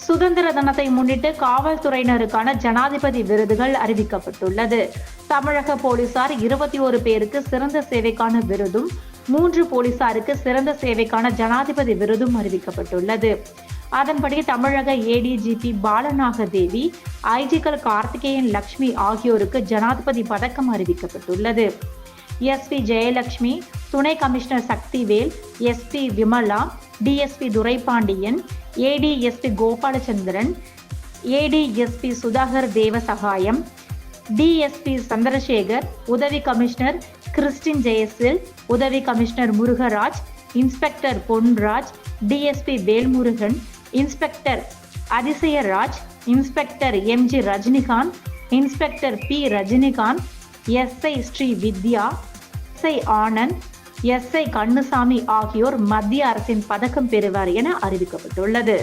சுதந்திர தினத்தை முன்னிட்டு காவல்துறையினருக்கான ஜனாதிபதி விருதுகள் அறிவிக்கப்பட்டுள்ளது. தமிழக போலீசார் 21 பேருக்கு சிறந்த சேவைக்கான விருதும் 3 போலீசாருக்கு சிறந்த சேவைக்கான ஜனாதிபதி விருதும் அறிவிக்கப்பட்டுள்ளது. அதன்படி தமிழக ADGP பாலநாகதேவி, ஐஜிக்கள் கார்த்திகேயன் லட்சுமி ஆகியோருக்கு ஜனாதிபதி பதக்கம் அறிவிக்கப்பட்டுள்ளது. SP ஜெயலட்சுமி, துணை commissioner Sakthivel, SP Vimala, DSP Duraipandian, ADSP Gopalachandran, ADSP Sudhakar Devasahayam, DSP Chandrasekar, உதவி கமிஷனர் கிறிஸ்டின் ஜெயசில், உதவி commissioner Murugaraj, inspector Ponraj, DSP Velmurugan, inspector Athisayaraj, inspector MG Rajinikanth, inspector P Rajinikanth, SI Sri Vidya, SI Anand, SI Kannusamy ஆகியோர் மத்திய அரசின் பதக்கம் பெறுவர் என அறிவிக்கப்பட்டுள்ளது.